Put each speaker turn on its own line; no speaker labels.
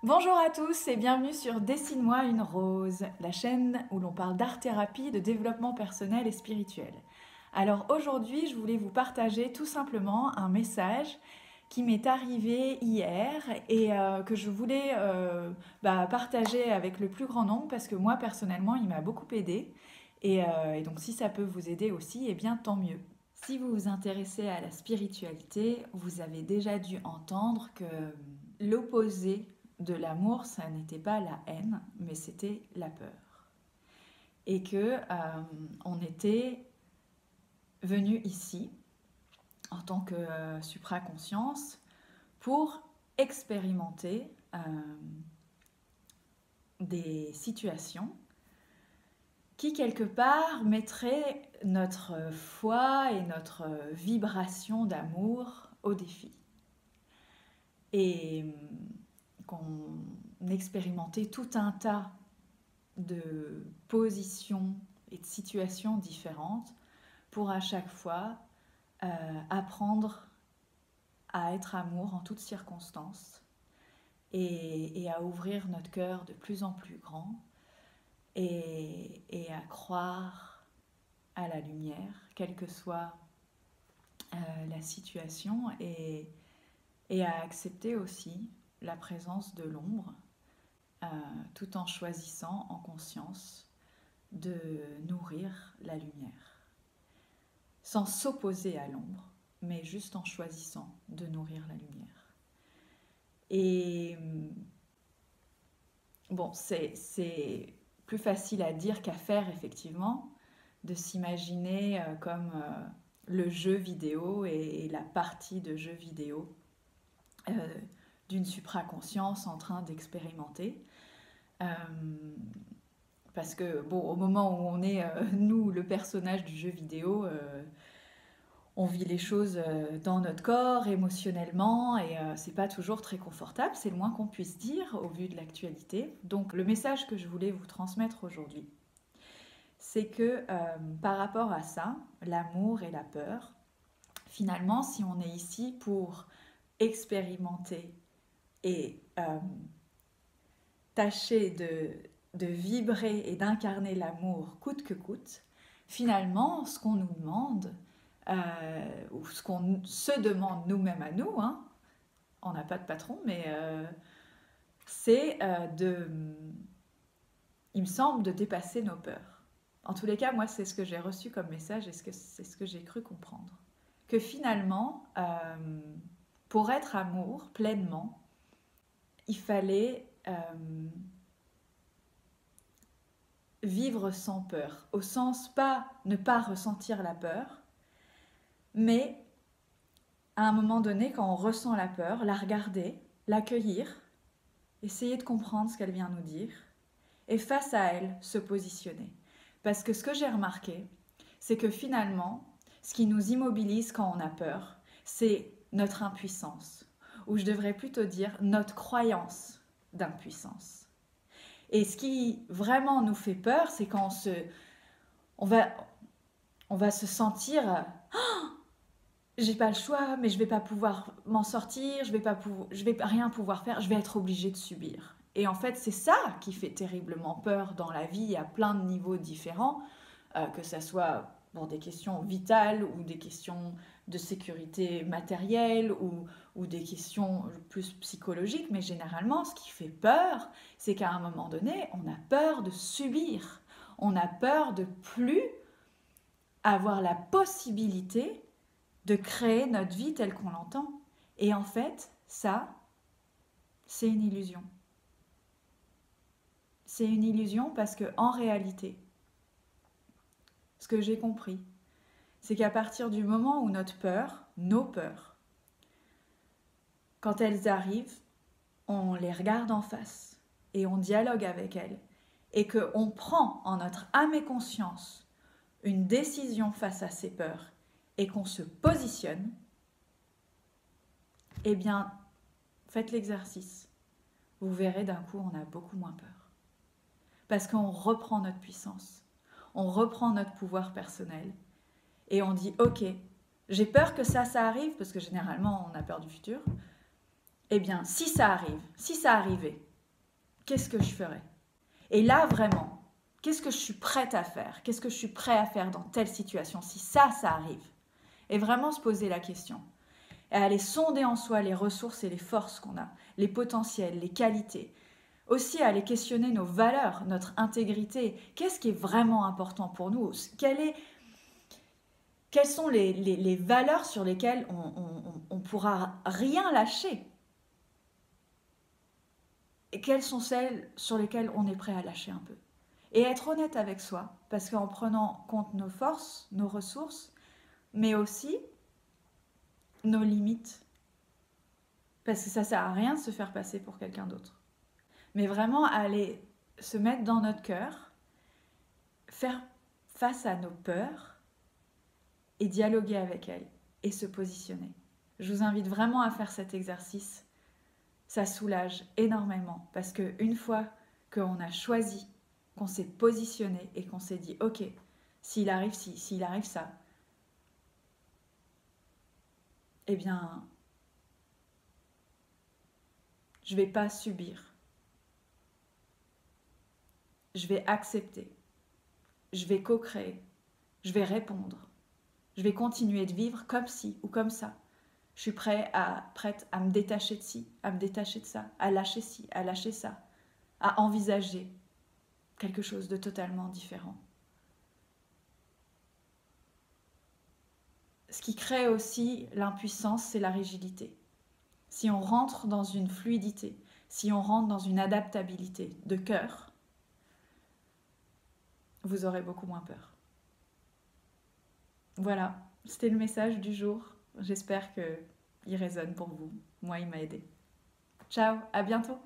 Bonjour à tous et bienvenue sur Dessine-moi une rose, la chaîne où l'on parle d'art-thérapie, de développement personnel et spirituel. Alors aujourd'hui, je voulais vous partager tout simplement un message qui m'est arrivé hier et que je voulais partager avec le plus grand nombre parce que moi personnellement, il m'a beaucoup aidé. Et donc si ça peut vous aider aussi, eh bien tant mieux. Si vous vous intéressez à la spiritualité, vous avez déjà dû entendre que l'opposé de l'amour, ça n'était pas la haine, mais c'était la peur. Et que on était venu ici en tant que supraconscience pour expérimenter des situations qui quelque part mettraient notre foi et notre vibration d'amour au défi. Et qu'on expérimentait tout un tas de positions et de situations différentes pour à chaque fois apprendre à être amour en toutes circonstances et à ouvrir notre cœur de plus en plus grand et à croire à la lumière, quelle que soit la situation, et à accepter aussi la présence de l'ombre, tout en choisissant en conscience de nourrir la lumière, sans s'opposer à l'ombre, mais juste en choisissant de nourrir la lumière. Et bon, c'est plus facile à dire qu'à faire, effectivement, de s'imaginer comme le jeu vidéo et la partie de jeu vidéo d'une supraconscience en train d'expérimenter. Parce que, bon, au moment où on est, nous, le personnage du jeu vidéo, on vit les choses dans notre corps, émotionnellement, et c'est pas toujours très confortable, c'est le moins qu'on puisse dire au vu de l'actualité. Donc, le message que je voulais vous transmettre aujourd'hui, c'est que par rapport à ça, l'amour et la peur, finalement, si on est ici pour expérimenter et tâcher de vibrer et d'incarner l'amour coûte que coûte, finalement, ce qu'on nous demande, ou ce qu'on se demande nous-mêmes à nous, hein, on n'a pas de patron, mais c'est il me semble, de dépasser nos peurs. En tous les cas, moi, c'est ce que j'ai reçu comme message et c'est ce que j'ai cru comprendre. Que finalement, pour être amour pleinement, il fallait vivre sans peur, au sens pas ne pas ressentir la peur, mais à un moment donné, quand on ressent la peur, la regarder, l'accueillir, essayer de comprendre ce qu'elle vient nous dire, et face à elle, se positionner. Parce que ce que j'ai remarqué, c'est que finalement, ce qui nous immobilise quand on a peur, c'est notre impuissance, ou je devrais plutôt dire notre croyance d'impuissance. Et ce qui vraiment nous fait peur, c'est quand on va se sentir j'ai pas le choix, mais je vais pas pouvoir m'en sortir, je vais rien pouvoir faire, je vais être obligée de subir. Et en fait, c'est ça qui fait terriblement peur dans la vie à plein de niveaux différents, que ça soit pour des questions vitales ou des questions de sécurité matérielle ou des questions plus psychologiques. Mais généralement, ce qui fait peur, c'est qu'à un moment donné, on a peur de subir. On a peur de plus avoir la possibilité de créer notre vie telle qu'on l'entend. Et en fait, ça, c'est une illusion. C'est une illusion parce que en réalité, ce que j'ai compris, c'est qu'à partir du moment où notre peur, nos peurs, quand elles arrivent, on les regarde en face et on dialogue avec elles et qu'on prend en notre âme et conscience une décision face à ces peurs et qu'on se positionne, eh bien, faites l'exercice. Vous verrez d'un coup, on a beaucoup moins peur. Parce qu'on reprend notre puissance, on reprend notre pouvoir personnel et on dit, ok, j'ai peur que ça arrive, parce que généralement on a peur du futur. Eh bien, si ça arrive, si ça arrivait, qu'est-ce que je ferais? Et là, vraiment, qu'est-ce que je suis prête à faire? Qu'est-ce que je suis prêt à faire dans telle situation si ça arrive? Et vraiment se poser la question. Et aller sonder en soi les ressources et les forces qu'on a, les potentiels, les qualités. Aussi aller questionner nos valeurs, notre intégrité. Qu'est-ce qui est vraiment important pour nous? Quelles sont les valeurs sur lesquelles on pourra rien lâcher? Et quelles sont celles sur lesquelles on est prêt à lâcher un peu? Et être honnête avec soi, parce qu'en prenant compte nos forces, nos ressources, mais aussi nos limites. Parce que ça sert à rien de se faire passer pour quelqu'un d'autre. Mais vraiment aller se mettre dans notre cœur, faire face à nos peurs et dialoguer avec elles et se positionner. Je vous invite vraiment à faire cet exercice. Ça soulage énormément parce qu'une fois qu'on a choisi, qu'on s'est positionné et qu'on s'est dit ok, s'il arrive ci, s'il arrive ça, eh bien, je ne vais pas subir. Je vais accepter. Je vais co-créer. Je vais répondre. Je vais continuer de vivre comme ci ou comme ça. Je suis prête à me détacher de ci, à me détacher de ça, à lâcher ci, à lâcher ça, à envisager quelque chose de totalement différent. Ce qui crée aussi l'impuissance, c'est la rigidité. Si on rentre dans une fluidité, si on rentre dans une adaptabilité de cœur, vous aurez beaucoup moins peur. Voilà, c'était le message du jour. J'espère qu'il résonne pour vous. Moi, il m'a aidé. Ciao, à bientôt.